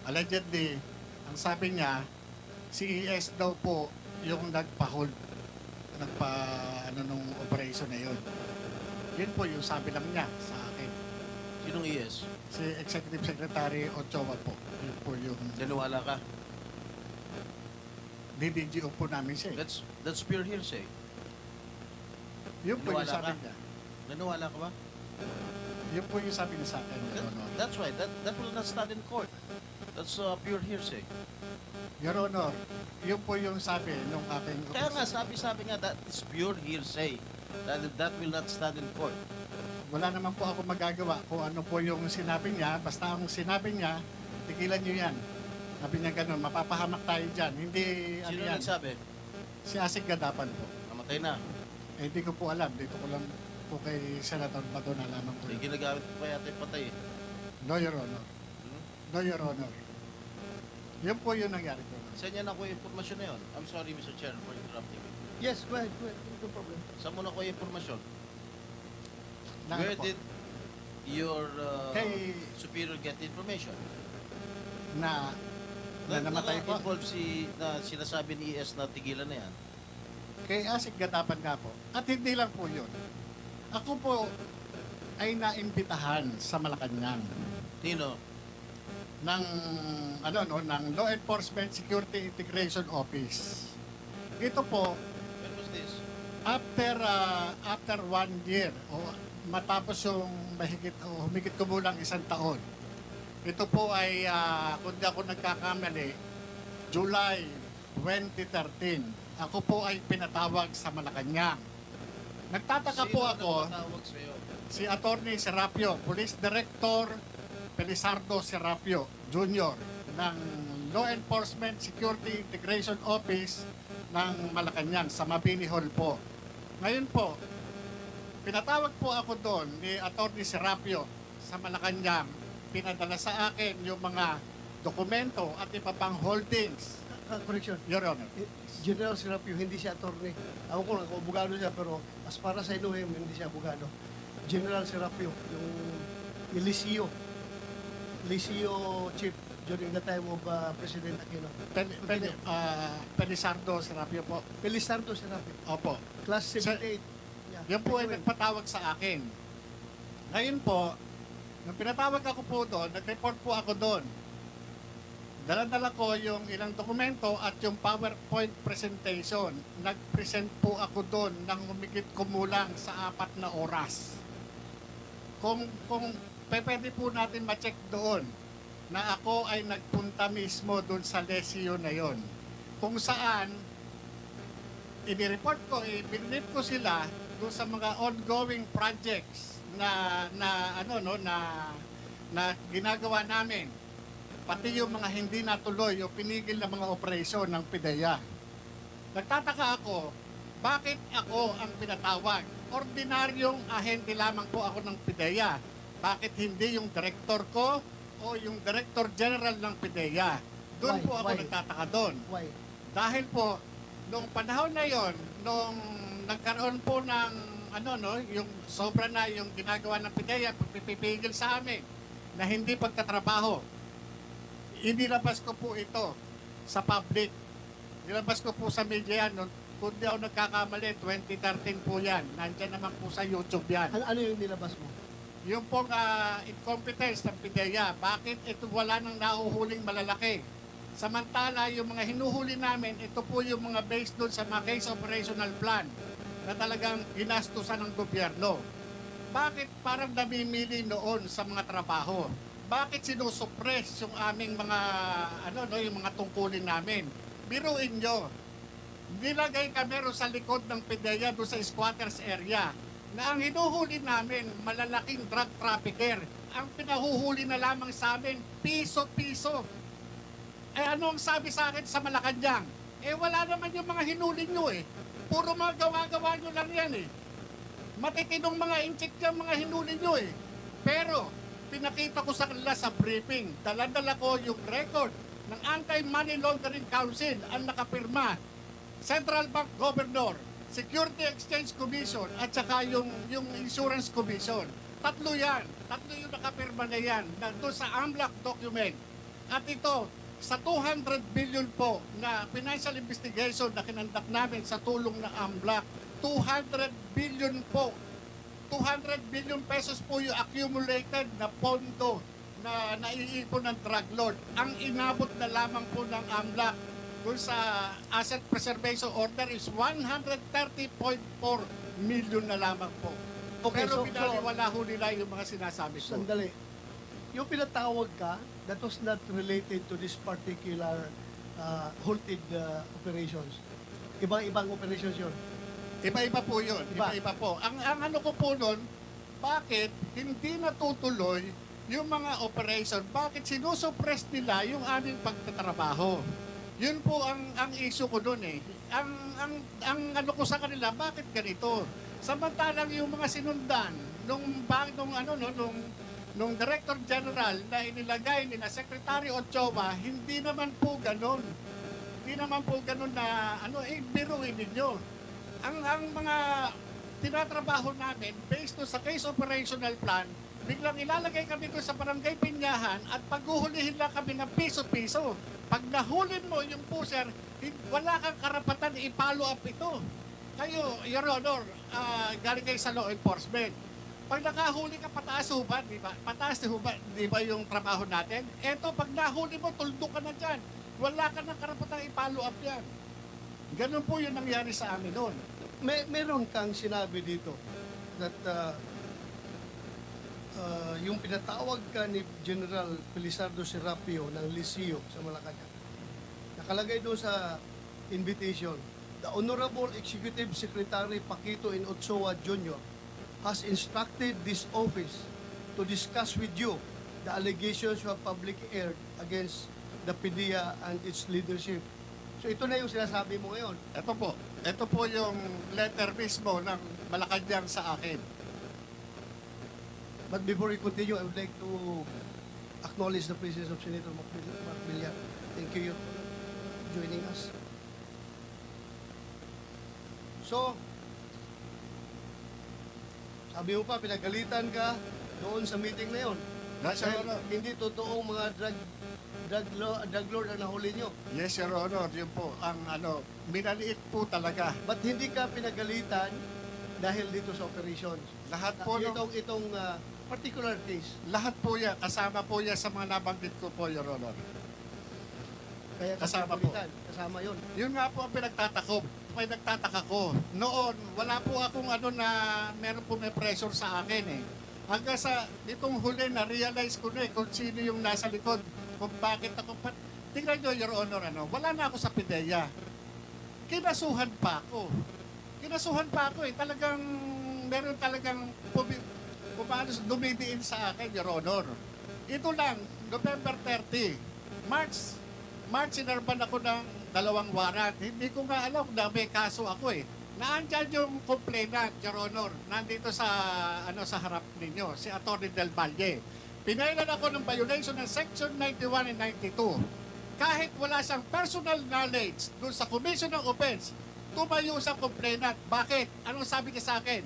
Allegedly, ang sabi niya, si ES daw po yung nagpa-hold, ano nung operation na yun. Yun po yung sabi lang niya sa akin. Sinong ES? Si Executive Secretary Ochoa po. Yun po yung Naniwala ka? DDGO po namin siya. That's pure hearsay. Yun po yung Naniwala sabi ka? niya. Naniwala ka ba? Yun po yung sabi niya sa akin. Your Honor. That's right. That will not stand in court. That's pure hearsay. Your Honor, yun po yung sabi nung aking Kaya nga, sabi nga, that is pure hearsay. That will not stand in court. wala naman po ako magagawa kung ano po yung sinabi niya. Basta ang sinabi niya, tigilan niyo yan. Sabi niya ganun, mapapahamak tayo dyan. Hindi, ano Sino yan, nagsabi? si Asik Gadapan po. Namatay na. Eh, hindi ko po alam. Dito ko lang po kay Senator Bato na lamang po. Eh, ginagamit ko pa yata yung patay. No, Your Honor. Hmm? No, Your Honor. Yun po yung nangyari po. Saan niya nakuha yung informasyon na yun? I'm sorry, Mr. Chair, for interrupting you. Yes, go ahead. No problem. Saan mo nakuha yung informasyon? Na, Where ano po, did your Kay- superior get the information? na namatay po. Involved na sinasabi ni ES na tigilan na yan. Kay Asik Gadapan nga po. At hindi lang po yun. Ako po ay naimbitahan sa Malacanang Tino, ng ng Law Enforcement Security Integration Office. Ito po when was this? after 1 year o matapos yung humigit kumulang 1 taon. Ito po ay kung di ako nagkakamali, July 2013. Ako po ay pinatawag sa Malacanang. Nagtataka po ako, nagpatawag sa'yo? si Attorney Serapio, Police Director Felizardo Serapio Jr. ng Law Enforcement Security Integration Office ng Malacanang sa Mabini Hall po. Ngayon po, pinatawag po ako doon ni Attorney Serapio sa Malacanang. Pinadala sa akin yung mga dokumento at iba pang holdings. Correction. Your Honor. General Serapio, hindi siya attorney. Ako ko lang, abogado siya, pero as para sa inuhim, hindi siya abogado. General Serapio, yung Liceo chief during the time of President Aquino. Felizardo Serapio po. Felizardo Serapio, Opo. class 78. Yan po ay nagpatawag sa akin. Ngayon po, nung pinatawag ako po doon, nag-report po ako doon. Dala-dala ko yung ilang dokumento at yung PowerPoint presentation. Nag-present po ako doon ng humigit kumulang sa 4 na oras. Kung pwede po natin ma-check doon na ako ay nagpunta mismo doon sa lesyo na yon. Kung saan, i-report ko, i-brief ko sila doon sa mga ongoing projects na ginagawa namin. Pati yung mga hindi natuloy o pinigil na mga operasyon ng PIDEA. Nagtataka ako, bakit ako ang pinatawag? Ordinaryong ahente lamang po ako ng PIDEA. Bakit hindi yung director ko o yung director general ng PIDEA? Doon Why? po ako Why? nagtataka doon. Why? Dahil po, nung panahon na yon, nung nagkaroon po ng yung sobra na yung ginagawa ng PIDEA, pipipigil sa amin na hindi pagtatrabaho. Inilabas ko po ito sa public. Nilabas ko po sa media yan. Kung di ako nagkakamali, 2013 po yan. Nandiyan naman po sa YouTube yan. Ano yung nilabas mo? Yung pong incompetence ng PIDEA, bakit ito wala nang nahuhuling malalaki? Samantala, yung mga hinuhuli namin, ito po yung mga based doon sa mga case operational plan na talagang ginastusan ng gobyerno. Bakit parang namimili noon sa mga trabaho? Bakit sinusuppress yung aming mga yung mga tungkulin namin? Biruin nyo. Nilagay kami ro sa likod ng PIDEA doon sa squatters area na ang hinuhuli namin malalaking drug trafficker. Ang pinahuhuli na lamang sa amin, piso-piso. Eh ano ang sabi sa akin sa Malacanang? Eh wala naman yung mga hinuli nyo eh. Puro mga gawa-gawa nyo lang yan eh. Matitinong mga inchik yung mga hinuli nyo eh. Pero pinakita ko sa kanila sa briefing, dala-dala ko yung record ng Anti-Money Laundering Council ang nakapirma, Central Bank Governor, Security Exchange Commission, at saka yung Insurance Commission. Tatlo yan. Tatlo yung nakapirma na yan. Nandun sa AMLAC document. At ito, sa 200 billion po na financial investigation na kinandak namin sa tulong ng AMLAC, 200 billion po, 200 billion pesos po yung accumulated na pondo na naiipon ng drug lord. Ang inabot na lamang po ng AMLAC dun sa asset preservation order is 130.4 million na lamang po. Okay, Pero so- pinaliwala ho nila yung mga sinasabi ko. Sandali. Yung pinatawag ka, that was not related to this particular halted operations. Ibang operations yun. Iba-iba po yun. Iba. Iba-iba po. Ang ano ko po nun, bakit hindi natutuloy yung mga operation? Bakit sinusuppress nila yung aming pagtatrabaho? Yun po ang issue ko dun eh. Ang ano ko sa kanila, bakit ganito? Samantalang yung mga sinundan nung Director General na inilagay nila Secretary Ochoa, hindi naman po ganun. Hindi naman po ganun na biruin ninyo. Ang mga tinatrabaho namin based sa case operational plan, biglang ilalagay kami doon sa barangay Pinyahan at paghuhulihin lang kami ng piso-piso. Pag nahulin mo yung pusher, wala kang karapatan i-follow up ito. Kayo, Your Honor, galing kayo sa law enforcement. Pag nakahuli ka, pataas hubad, di ba? Pataas na hubad, di ba yung trabaho natin? Eto, pag nahuli mo, tuldo ka na dyan. Wala ka ng karapatan i-follow up yan. Ganun po yung nangyari sa amin noon. Meron kang sinabi dito that yung pinatawag ka ni General Felizardo Serapio ng Lisio sa Malacanang. Nakalagay doon sa invitation, the Honorable Executive Secretary Paquito N. Ochoa Jr. has instructed this office to discuss with you the allegations you have publicly aired against the PDEA and its leadership. So ito na yung sinasabi mo ngayon. Ito po yung letter mismo ng Malacanang sa akin. But before we continue, I would like to acknowledge the presence of Senator Mark Villar. Thank you for joining us. So, sabi mo pa, pinagalitan ka doon sa meeting na yun. Yes, Your Honor. Hindi totoong mga drug lord ang nahuli nyo. Yes, Your Honor. Yun po. Minaliit po talaga. But hindi ka pinagalitan dahil dito sa operations. Lahat po Itong particular case. Lahat po yan. Kasama po yan sa mga nabanggit ko po, Your Honor. Kaya Kasama po. Kasama yun. Yun nga po ang pinagtataka ko. Noon, wala po akong meron po may pressure sa akin eh. Hanggang sa itong huli na-realize ko na kung sino yung nasa likod, kung bakit ako. Tingnan nyo, Your Honor, wala na ako sa PDEA. Kinasuhan pa ako eh. Meron talagang dumidiin sa akin, Your Honor. Ito lang, November 30, March sinarban ako ng 2 warrant. Hindi ko nga alam na may kaso ako eh. Naandyan yung complainant, Your Honor, nandito sa harap ninyo, si Atty. Del Valle. Pinailan ako ng violation ng Section 91 and 92. Kahit wala siyang personal knowledge dun sa commission ng offense, tumayo sa complainant. Bakit? Anong sabi niya sa akin?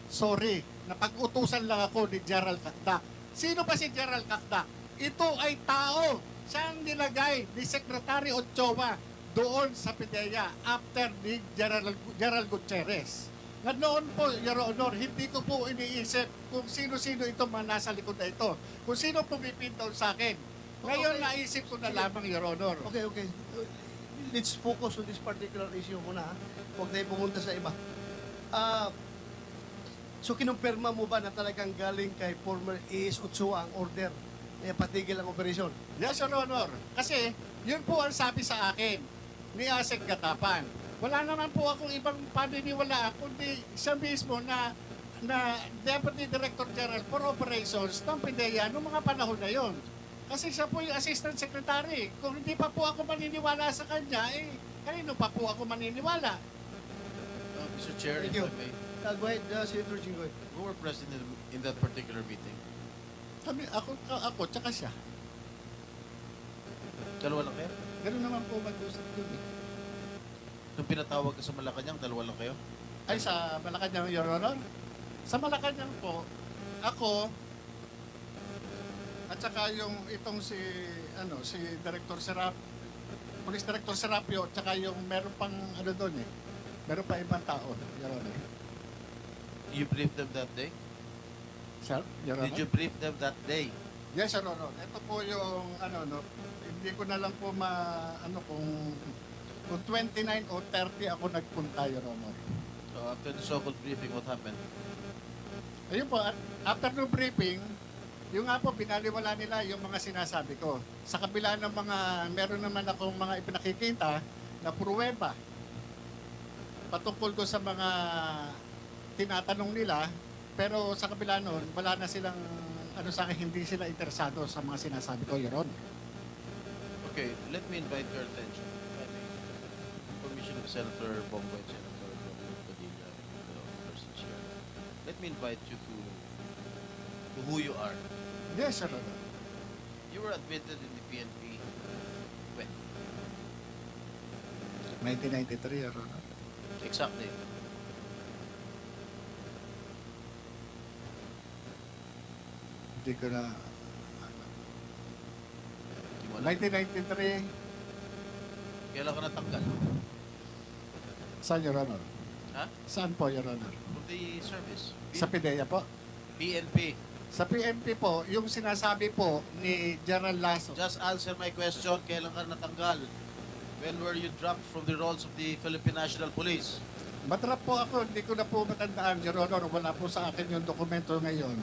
Sorry, napag-utusan lang ako ni Gerald Cacdac. Sino ba si Gerald Cacdac? Ito ay tao. Siya ang nilagay ni Secretary Ochoa doon sa PDEA after ni Gerald Gutierrez. Nga noon po, Your Honor, hindi ko po iniisip kung sino-sino ito mga nasa likod na ito. Kung sino pumipintaw sa akin. Ngayon, Okay. naisip ko na lamang, Your Honor. Okay. Let's focus on this particular issue muna. Huwag tayo pumunta sa iba. So, kinumpirma mo ba na talagang galing kay former AS Ochoa ang order na patigil ang operasyon? Yes, Your Honor. Kasi, yun po ang sabi sa akin ni Asek Gatapan. Wala naman po akong ibang paniniwalaan kundi siya mismo na Deputy Director General for Operations ng PDEA noong mga panahon na yon. Kasi siya po yung Assistant Secretary. Kung hindi pa po ako maniniwala sa kanya, kanino pa po ako maniniwala? Mr. Chair, Thank if you. I may, Go ahead, Senator Jinggoy. who were present in that particular meeting? Ako, tsaka siya. Dalawa lang kayo? Ganun naman po mag-usap doon eh. Nung pinatawag ka sa Malacanang, dalawa lang kayo? Ay, sa Malacanang, Your Honor? Sa Malacanang po, ako at at saka yung itong si si Director Serap, Police Director Serapio, at saka yung meron pang doon meron pa ibang tao, Your Honor. You briefed them that day? Sir, Your Honor? Did you brief them that day? Yes, Your Honor. Ito po yung hindi ko na lang po kung 29 o 30 ako nagpunta, Your Honor. So after the so-called briefing, what happened? Ayun po, after the briefing, yung nga po, binaliwala nila yung mga sinasabi ko. Sa kabila ng meron naman akong mga ipinakikita na pruweba patungkol ko sa mga tinatanong nila, pero sa kabila nun, wala na silang, sa akin, hindi sila interesado sa mga sinasabi ko, Your Honor. Okay, let me invite your attention. Permission of Senator Bongo and Senator Padilla, the persons here. Let me invite you to who you are. Yes, Your Honor. You were admitted in the PNP when? 1993, Your Honor. Exactly. Hindi ko na... Di mo alam. 1993, Kailan ka natanggal? saan, Your Honor? Ha? Saan po, Your Honor? From the service. Sa PIDEA po. PNP. Sa PNP po, yung sinasabi po ni General Lasso, Just answer my question. Kailan ka natanggal? When were you dropped from the rolls of the Philippine National Police? matrap po ako, hindi ko na po matandaan, Your Honor, wala po sa akin yung dokumento ngayon.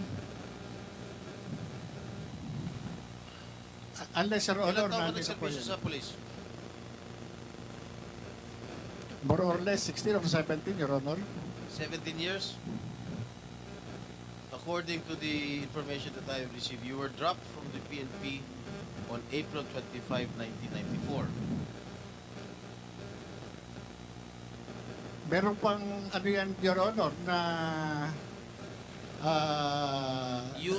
Unless, Your Honor, Ilan taon ka nandito po nagservisyo yun. sa police? More or less 16 or 17, Your Honor. 17 years? According to the information that I have received, you were dropped from the PNP on April 25, 1994. Meron pang yan, Your Honor, na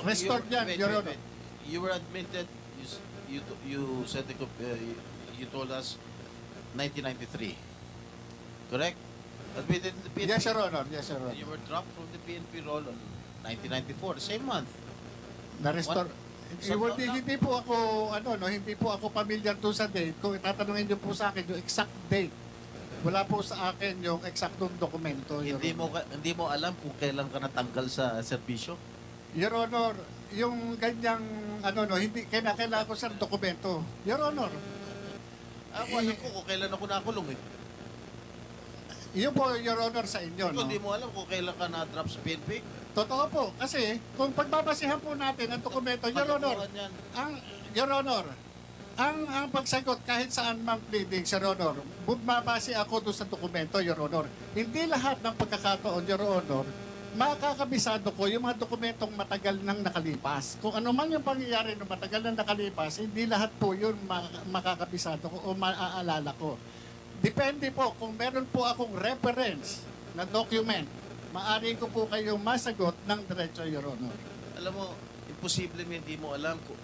restored yan, wait, Your wait, Honor. wait. You were admitted, you said you told us 1993. Correct? Admitted in the PNP. Yes, Your Honor. Yes, Your Honor. You were dropped from the PNP role on 1994, the same month. Na-restore. What? Hindi po ako, hindi po ako familiar doon sa date. Kung tatanungin niyo po sa akin yung exact date, wala po sa akin yung eksaktong dokumento. Your Honor. Hindi mo alam kung kailan ka natanggal sa serbisyo? Your Honor, yung ganyang, hindi, kailangan ko sa dokumento. Your Honor, Ako alam ko kung kailan ako nakulong eh. yun po, Your Honor, sa inyo, Kung no? hindi mo alam kung kailan ka na-drop sa PNP, Totoo po, kasi kung pagbabasihan po natin ang dokumento, Your Honor, kalokohan yan. Your Honor, ang pagsagot kahit saan mang pleading, Your Honor, bumabase ako doon sa dokumento, Your Honor. Hindi lahat ng pagkakataon, Your Honor, makakabisado ko yung mga dokumentong matagal nang nakalipas. Kung ano man yung pangyayari ng matagal nang nakalipas, hindi lahat po yun makakabisado ko o maaalala ko. Depende po, kung meron po akong reference na document, maaari ko po kayong masagot ng diretso, Your Honor. Alam mo, imposible hindi mo alam kung...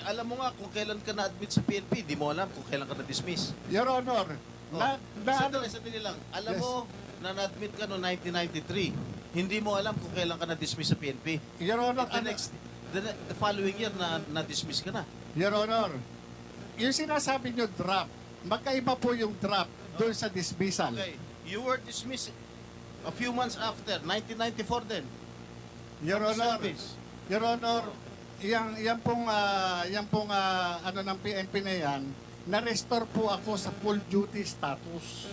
Alam mo nga kung kailan ka na-admit sa PNP, di mo alam kung kailan ka na-dismiss. Your Honor, Oh, sandali lang. Alam Yes. mo na na-admit ka noong 1993, hindi mo alam kung kailan ka na-dismiss sa PNP. Your Honor, The following year na-dismiss ka na. Your Honor, yung sinasabi nyo drop, magkaiba po yung drop doon sa dismissal. Okay, you were dismissed a few months after, 1994 din. Your From Honor, service. Your Honor, yan pong ng PNP na yan, na-restore po ako sa full duty status.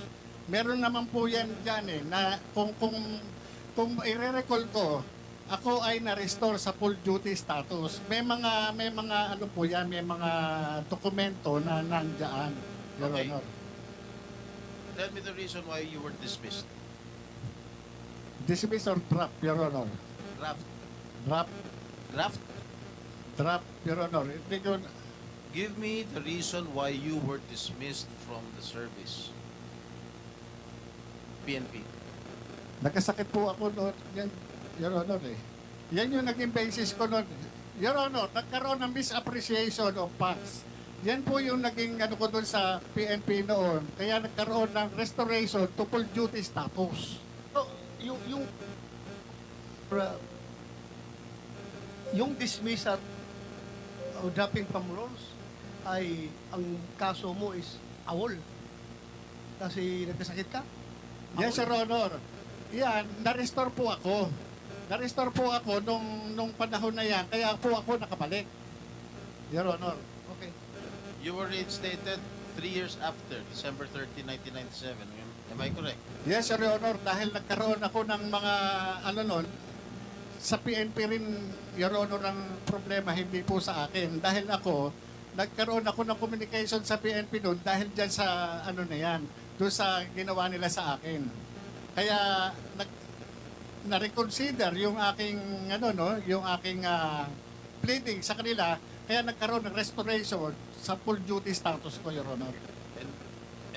Meron naman po yan dyan na kung i-recall ko, ako ay na-restore sa full duty status. May mga po yan, may mga dokumento na nandiyan, Your Okay. Honor. Tell me the reason why you were dismissed. Dismiss or drop, Your Honor? Draft. Drop, Draft? Your Honor. Hindi ko, Give me the reason why you were dismissed from the service. PNP. nagkasakit po ako noon, yan, Your Honor Yan yung naging basis ko noon. Your Honor, nagkaroon ng misappreciation of facts. Yan po yung naging ko doon sa PNP noon. Kaya nagkaroon ng restoration to full duty status. So, yung dismissal dropping from rolls ay ang kaso mo is awol. Kasi nagkasakit ka? Yes, Your Honor. Yan, na-restore po ako. Na-restore po ako nung panahon na yan, kaya po ako nakabalik. Your Honor. Okay. You were reinstated 3 years after, December 30, 1997. Am I correct? Yes, Your Honor, dahil nagkaroon ako ng mga, nun, sa PNP rin, Your Honor, ang problema, hindi po sa akin. Dahil nagkaroon ako ng communication sa PNP noon dahil dyan sa, na yan, doon sa ginawa nila sa akin. Kaya, na-reconsider yung aking, yung aking pleading sa kanila, kaya nagkaroon ng restoration sa full duty status ko, Your Honor.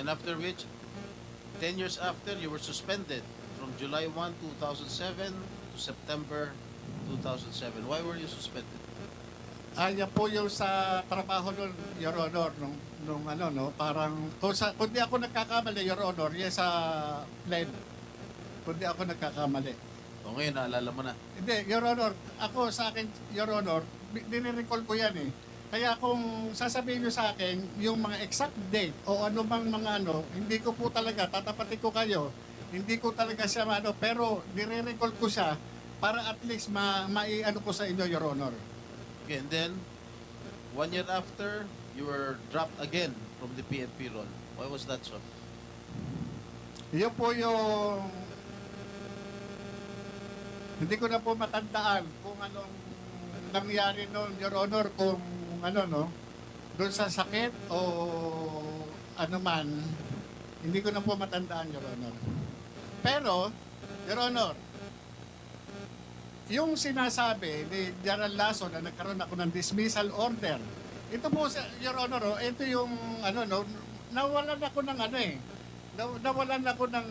And after which, 10 years after, you were suspended from July 1, 2007 to September 2007. Why were you suspended? Yan po yung sa trabaho nun, Your Honor, parang, kung di ako nagkakamali, Your Honor, yan sa plan. Kung di ako nagkakamali. O ngayon, naalala mo na. Hindi, Your Honor, ako sa akin, Your Honor, dinirecall ko yan eh. Kaya kung sasabihin nyo sa akin, yung mga exact date o ano bang mga hindi ko po talaga, tatapatin ko kayo, hindi ko talaga siya pero nire-recall ko siya para at least maiano ko sa inyo, Your Honor. Okay, and then, 1 year after, you were dropped again from the PNP role. Why was that so? Yun po yung hindi ko na po matandaan kung anong nangyari noon, Your Honor, kung doon sa sakit o ano man, hindi ko na po matandaan, Your Honor. Pero, Your Honor, yung sinasabi ni General Lasso na nagkaroon ako ng dismissal order, ito po, Your Honor, ito yung, nawalan ako ng nawalan ako ng,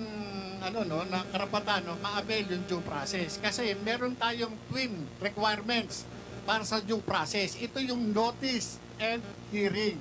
ng karapatan, ma-avail yung due process. Kasi meron tayong twin requirements para sa due process. Ito yung notice and hearing.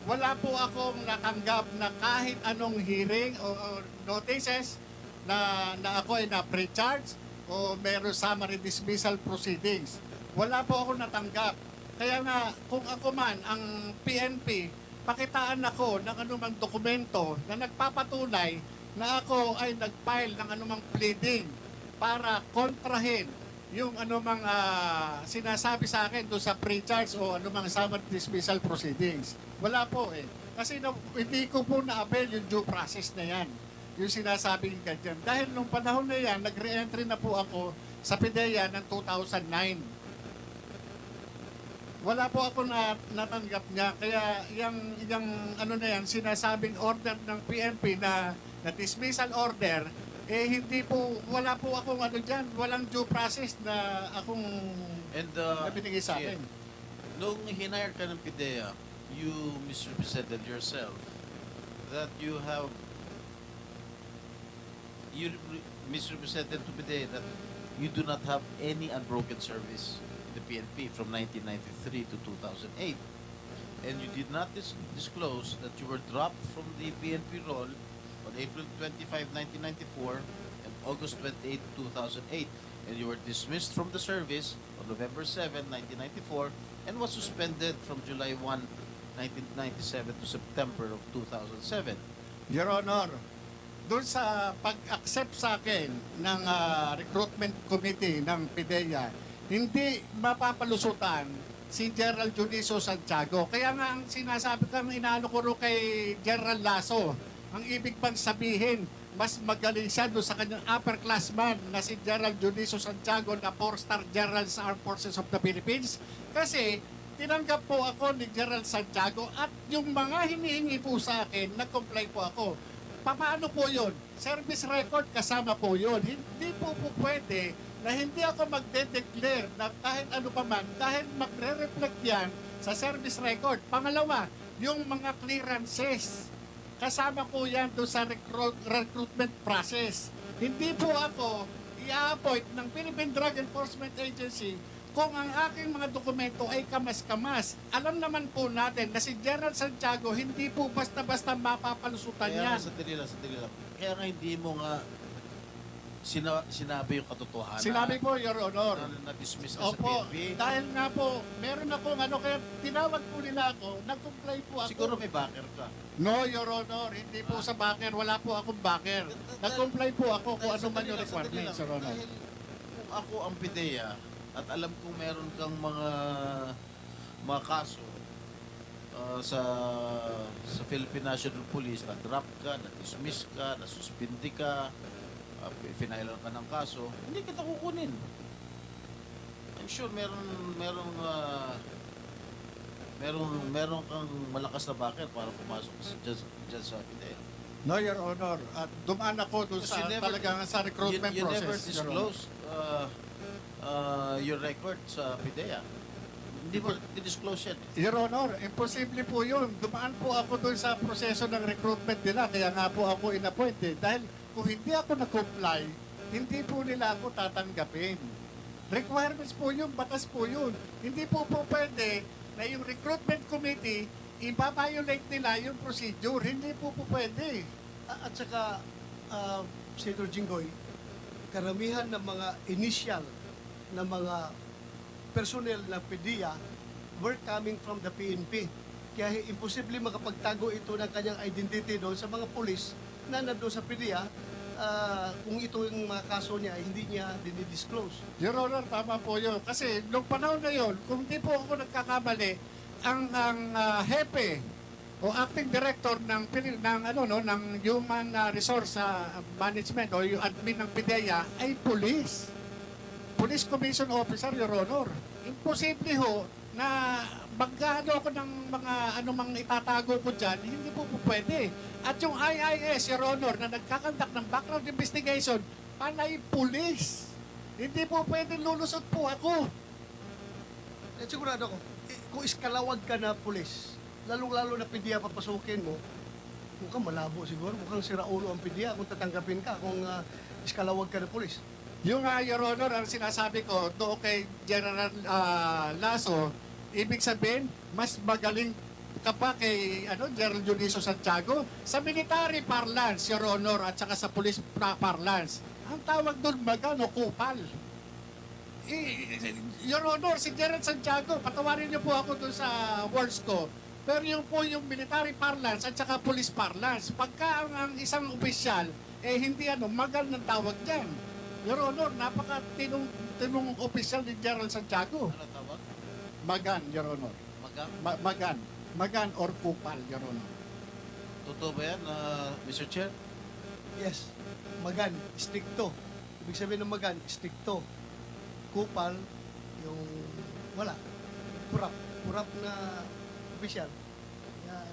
Wala po akong natanggap na kahit anong hearing o notices na ako ay na-pre-charge o meron summary dismissal proceedings. Wala po ako natanggap. Kaya nga, kung ako man, ang PNP, pakitaan ako ng anumang dokumento na nagpapatunay na ako ay nag-file ng anumang pleading para kontrahin yung anumang sinasabi sa akin doon sa pre-charge o anumang summary dismissal proceedings. Wala po eh. Kasi hindi ko po na-avail yung due process na yan. Yung sinasabing ganyan. Dahil nung panahon na yan, nag-re-entry na po ako sa PIDEA ng 2009. Wala po ako natanggap niya. Kaya yung na yan, sinasabing order ng PNP na dismissal order, hindi po, wala po akong dyan, walang due process na akong nabinigay sa akin. Nung hinire ka ng PIDEA, you misrepresented yourself that you misrepresented to PIDEA that you do not have any unbroken service in the PNP from 1993 to 2008. And you did not disclose that you were dropped from the PNP role on April 25, 1994 and August 28, 2008. And you were dismissed from the service on November 7, 1994 and was suspended from July 1, 1997 to September of 2007. Your Honor, doon sa pag-accept sa akin ng recruitment committee ng PIDEA, hindi mapapalusutan si General Junicio Santiago. Kaya nga ang sinasabi ko, inaano ko rin kay General Lasso, ang ibig bang sabihin, mas magaling siya doon sa kanyang upperclassman na si General Junicio Santiago na 4-star General sa Armed Forces of the Philippines. Kasi tinanggap po ako ni General Santiago at yung mga hinihingi po sa akin, nag-comply po ako. Paano po yun? Service record kasama po yun. Hindi po pwede na hindi ako magde-declare na kahit ano pa man dahil magre-reflect yan sa service record. Pangalawa, yung mga clearances. Kasama po yan doon sa recruitment process. Hindi po ako i-appoint ng Philippine Drug Enforcement Agency kung ang aking mga dokumento ay kamas-kamas. Alam naman po natin na si General Santiago hindi po basta-basta mapapalusutan Kaya yan. sandali lang. Kaya nga hindi mo nga sinabi yung katotohanan. Sinabi po, Your Honor. Na-dismiss ka sa Opo, PNP. dahil nga po, meron akong kaya tinawag po nila ako, nag-comply po ako. Siguro may backer ka. No, Your Honor, hindi po sa backer, wala po akong backer. Nag-comply po ako kung ano man yung requirements, Your Honor. Dahil kung ako ang PIDEA at alam kong meron kang mga kaso sa Philippine National Police, na-drop ka, na-dismiss ka, na-suspindi ka, finailan ka ng kaso, hindi kita kukunin. I'm sure meron kang malakas na backer para pumasok dyan sa PIDEA. No, Your Honor. At dumaan ako doon sa talagang sa recruitment you process. never Your Honor. disclosed your record sa PIDEA. Hindi mo disclose yan. Your Honor, imposible po yun. Dumaan po ako doon sa proseso ng recruitment nila. Kaya nga po ako inappointed. Dahil kung hindi ako na-comply, hindi po nila ako tatanggapin. Requirements po yun, batas po yun. Hindi po pwede na yung recruitment committee, iba-violate nila yung procedure. Hindi po pwede. At saka, Senator Jinggoy, karamihan ng mga initial na mga personnel ng PDEA were coming from the PNP. Kaya imposible makapagtago ito ng kanyang identity doon sa mga pulis na nandoon sa PDEA kung ito yung mga kaso niya, hindi niya dinidisclose. Your Honor, tama po yun. Kasi nung panahon na yun, kung di po ako nagkakamali, ang hepe o acting director ng Human Resource Management o yung admin ng PIDEA ay police. Police Commission Officer, Your Honor. Imposible ho na magkano ako ng mga anumang itatago ko dyan, hindi po pwede. At yung IIS, Your Honor, na nagkakandak ng background investigation, panay police. Hindi po pwede lulusot po ako. At sigurado ko, kung iskalawag ka na pulis, lalong-lalo na PDEA papasukin mo, mukhang malabo siguro, mukhang siraulo ang PDEA kung tatanggapin ka, kung iskalawag ka na pulis. Yung Your Honor, ang sinasabi ko doon kay General Lasso, ibig sabihin, mas magaling ka pa kay General Dionisio Santiago sa military parlance, Your Honor, at saka sa police parlance. Ang tawag doon kupal. Your Honor, si General Santiago, patawarin niyo po ako doon sa words ko. Pero yung po yung military parlance at saka police parlance, pagka ang isang opisyal, hindi magal ng tawag dyan. Your Honor, napaka-tinong opisyal ni General Santiago. Ano tawag? Magan, Your Honor. Magang? Magan. Magan or kupal, Your Honor. Totoo ba yan, Mr. Chair? Yes, magan, stricto. Ibig sabihin ng magan, stricto. Kupal, yung wala. Kurap na opisyal.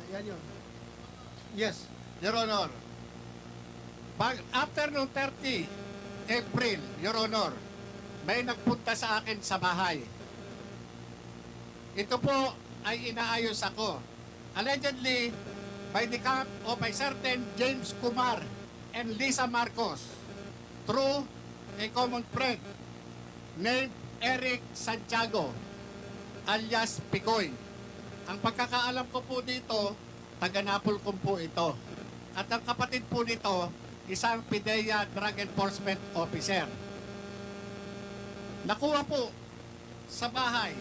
Yan yun. Yes. Your Honor, after nung 30 April, Your Honor, may nagpunta sa akin sa bahay. Ito po ay inaayos ako. Allegedly, by the camp of a certain James Kumar and Lisa Marcos through a common friend named Eric Santiago alias Picoy. Ang pagkakaalam ko po dito, taga-Napolcom po ito. At ang kapatid po nito, isang PIDEA Drug Enforcement Officer. Nakuha po sa bahay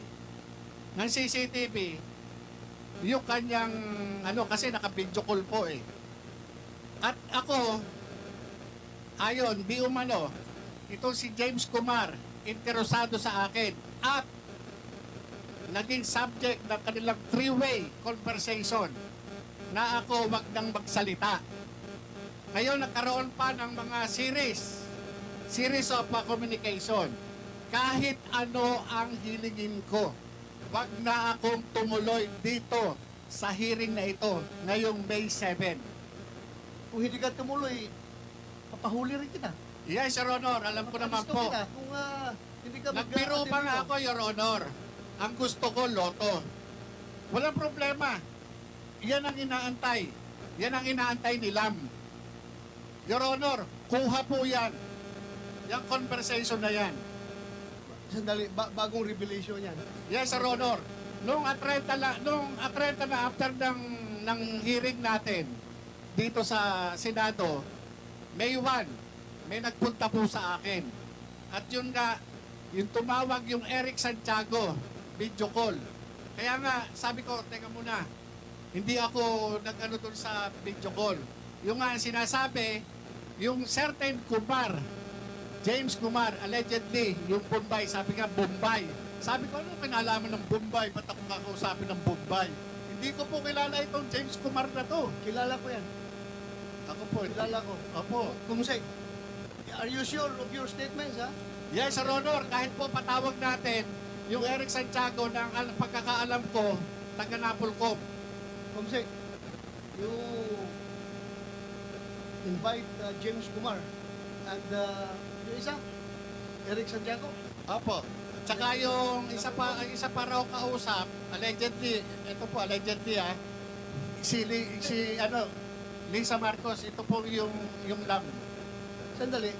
ng CCTV yung kanyang kasi naka-video call po eh. At ako, ayon, di umano, ito si James Kumar, interesado sa akin at naging subject ng kanilang three-way conversation na ako wag nang magsalita. Ngayon, nagkaroon pa ng mga series of communication. Kahit ano ang hilingin ko, wag na akong tumuloy dito sa hearing na ito ngayong May 7. Kung hindi ka tumuloy, papahuli rin kita. Yes, Your Honor, alam ko naman Gusto po. kita. Kung hindi ka Nagbiro pa nga ako, Your Honor. Ang gusto ko, loto. Walang problema. Yan ang inaantay. Yan ang inaantay ni Lam. Your Honor, kuha po yan. Yung conversation na yan. Sandali, bagong revelation yan. Yes, Your Honor. Nung atrenta na after ng hearing natin dito sa Senado, May 1, may nagpunta po sa akin. At yun nga, yung tumawag yung Eric Santiago, video call. Kaya nga, sabi ko, teka muna, hindi ako nag-ano dun sa video call. Yung nga sinasabi, yung certain Kumar, James Kumar, allegedly, yung Bombay, sabi nga Bombay. Sabi ko, ano kinalaman ng Bombay? Ba't ako kakausapin ng Bombay? Hindi ko po kilala itong James Kumar na to. Kilala ko yan. Ako po, Kilala ko. Opo. Kumusay, are you sure of your statements, ha? Yes, Sir Honor, kahit po patawag natin, yung Eric Santiago na ang pagkakaalam ko, taga Napolcom. Kumusay, you invite James Kumar and yung isa, Eric Santiago. Opo. Tsaka yung isa pa raw kausap, allegedly, ito po allegedly si Lisa Marcos, ito po yung lab. Sandali,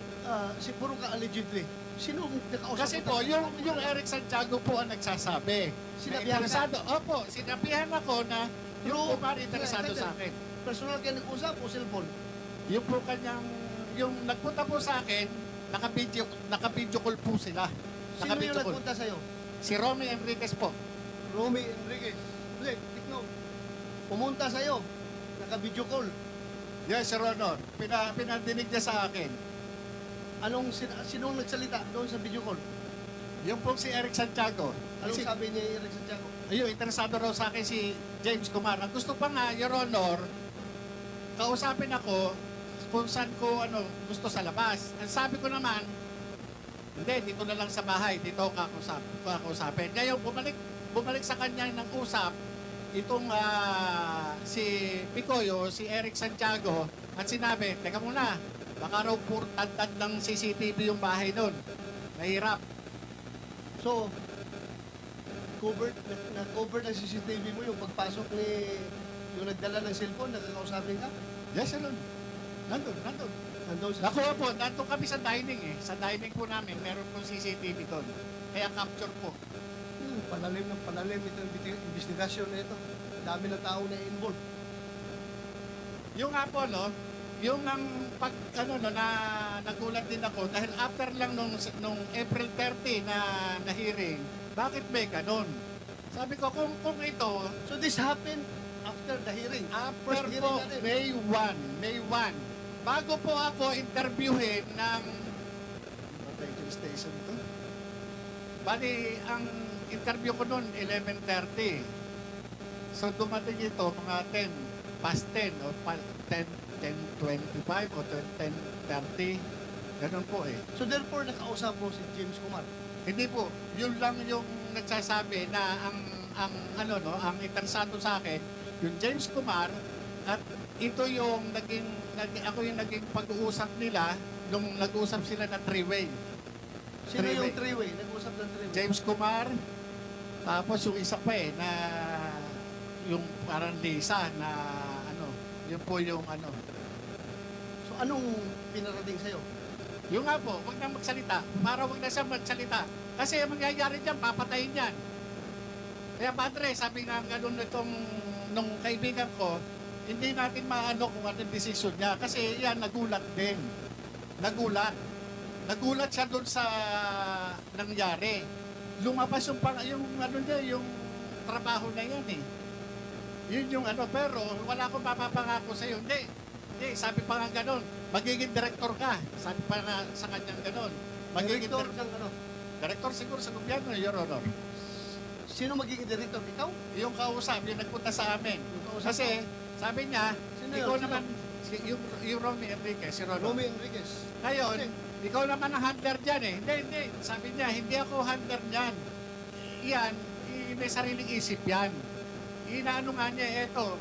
si puro ka allegedly. Sino ang nakausap? Kasi po, yung Eric Santiago po ang nagsasabi. Sinabihan ka? Interesado. Opo, sinabihan ako na yung Kumar interesado sa akin. Personal kayo nag-usap o cellphone? Yung po kanyang, yung nagpunta po sa akin, naka-video call po sila. Sino yung nagpunta sa'yo? Si Romy Enriquez po. Romy Enriquez. Hindi, tikno. Pumunta sa'yo. Naka-video call. Yes, Sir Honor. Pinadinig niya sa akin. Sinong nagsalita doon sa video call? Yung po si Eric Santiago. Anong sabi niya Eric Santiago? Ayun, interesado raw sa akin si James Kumar. Ang gusto pa nga, Your Honor, kausapin ako kung saan ko gusto sa labas. Ang sabi ko naman, hindi, dito na lang sa bahay. Dito ako kakausapin. Ngayon, bumalik sa kanya ng usap itong si Picoyo, si Eric Santiago, at sinabi, teka muna, baka raw purtad ng CCTV yung bahay doon. Mahirap. So, na-cover ng CCTV mo yung pagpasok ni yung nagdala ng cellphone, nakakausapin ka? Yes, sir. Nandun. Nandun sa Nakuha po, nandun kami sa dining eh. Sa dining po namin, meron pong CCTV doon. Kaya capture po. palalim ng palalim itong investigasyon na ito. Ang dami ng tao na involved. Yung nga po, no, yung ang pag, na nagulat din ako dahil after lang nung April 30 na hearing, bakit may ganun? Sabi ko, kung ito, So this happened after the hearing. after First hearing po, natin. May 1, bago po ako interviewin ng radio station to. Bali, ang interview ko noon, 11:30. So dumating ito, mga 10, past 10, o 10:25 o 10:30. Ganun po eh. So therefore, nakausap mo si James Kumar. Hindi po, yun lang yung nagsasabi na ang interesado sa akin, yung James Kumar, at ito yung ako yung naging pag-uusap nila nung nag-uusap sila na three-way. Sino Three-way. yung three-way? Nag-usap ng three-way. James Kumar, tapos yung isa pa na yung parang Lisa na yun po yung So anong pinarating sa'yo? Yung nga po, wag na magsalita. Para wag na siya magsalita. Kasi ang mangyayari dyan, papatayin yan. Kaya padre, sabi nga ganun nung kaibigan ko, hindi natin maano kung ano yung decision niya. Kasi yan, nagulat din. Nagulat siya doon sa nangyari. Lumabas yung trabaho na yan eh. Yun yung pero wala akong mapapangako sa'yo. Hindi, sabi pa nga ganun, magiging director ka. Sabi pa nga sa kanyang ganun. Director ng ano? Director siguro sa gobyerno, Your Honor. Sino magiging director? Ikaw? Yung kausap, yung nagpunta sa amin. Yung kausap Kasi, sabi niya, Sino ikaw yun? naman, yung Romy Enriquez, si Ronald. Romy Enriquez. Ngayon, Okay. ikaw naman ang handler dyan eh. Hindi. Sabi niya, hindi ako handler niyan. Yan, may sariling isip yan. Inaano nga niya, eto.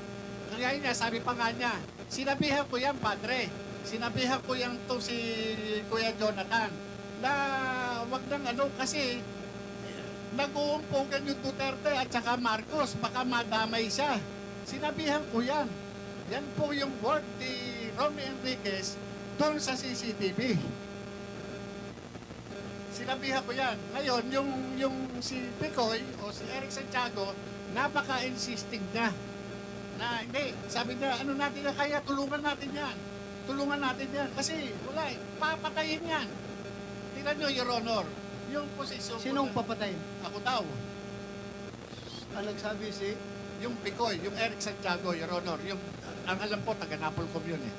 Kaya niya, sabi pa nga niya, sinabihan ko yan, padre. Sinabihan ko yan to si Kuya Jonathan. Na wag nang kasi nag-uumpugan yung Duterte at saka Marcos. Baka madamay siya. Sinabihan ko yan. Yan po yung word ni Romy Enriquez doon sa CCTV. Sinabihan ko yan. Ngayon, yung si Picoy o si Eric Santiago, napaka-insisting na. Na hindi, sabi niya, natin na kaya, tulungan natin yan. tulungan natin yan. Kasi wala eh, papatayin yan. Tingnan nyo, Your Honor, yung posisyon ko Sinong na- papatayin? Ako daw. Ang nagsabi si Yung Picoy, yung Eric Santiago, Your Honor, yung, ang alam ko, taga Napolcom yun eh.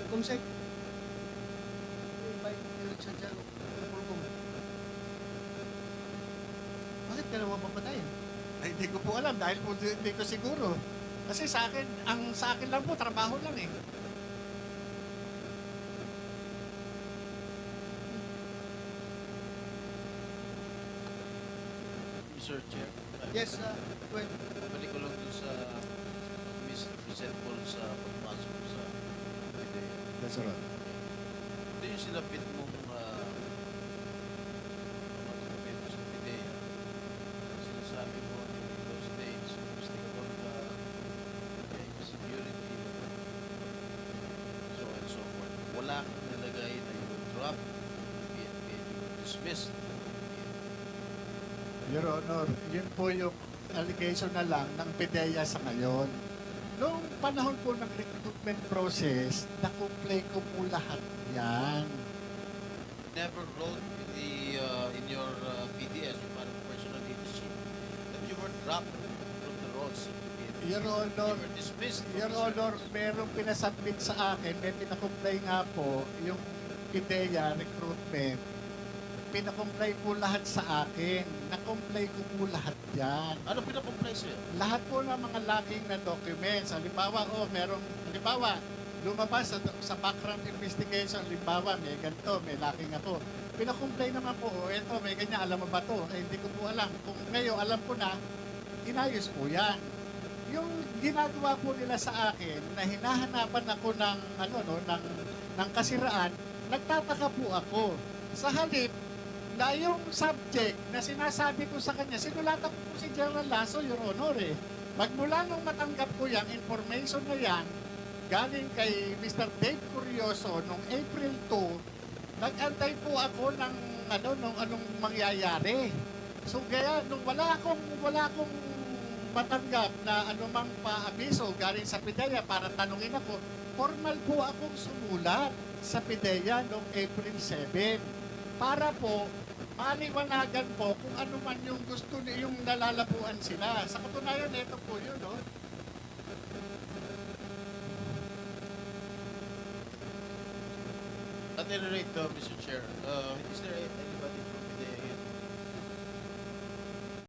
Kumsek. Invite Eric Santiago. Bakit ka naman papatayin? Ay, hindi ko po alam dahil po hindi ko siguro. Kasi sa akin, sa akin lang po, trabaho lang eh. Mr. Chair. Yes, wait. Balik ko lang dun sa misrepresentable sa pagpasok sa PIDEA. That's right. Ito yung sinapit mong mga dokumento sa PIDEA. Sinasabi mo in those days, obstacle security, so on and so forth. Wala kang nilagay na you will drop PNP, you will dismiss the PNP. Your Honor, yun po yung allegation na lang ng PIDEA sa ngayon. Noong panahon po ng recruitment process, na-comply ko po lahat yan. Never wrote in the in your PDS, your personal leadership, that you were dropped from the roles of the PNP. Your Honor, You were dismissed from Your the Honor, service. merong pinasubmit sa akin, may pinakomply nga po yung PIDEA recruitment. Pinakomply po lahat sa akin. Nakomply ko po lahat yan. Ano pinakomply sa'yo? Lahat po ng mga lacking na documents. Halimbawa, lumabas sa background investigation, halimbawa, may ganito, may lacking ako. Pinakomply naman po, eto, may ganyan, alam mo ba to? Eh, hindi ko po alam. Kung ngayon, alam ko na, inayos po yan. Yung ginagawa po nila sa akin, na hinahanapan ako ng kasiraan, nagtataka po ako. Sa halip, na yung subject na sinasabi ko sa kanya, sinulatan ko po si General Lasso, Your Honor eh. Magmula nung matanggap ko yung information na yan, galing kay Mr. Dave Curioso nung April 2, nag-antay po ako ng anong mangyayari. So kaya nung wala akong matanggap na anumang paabiso galing sa PIDEA para tanungin ako, formal po akong sumulat sa PIDEA noong April 7 para po maliwanagan po kung ano man yung gusto yung nalalabuan sila. Sa katunayan, ito po yun, no? At any rate, Mr. Chair, is there anybody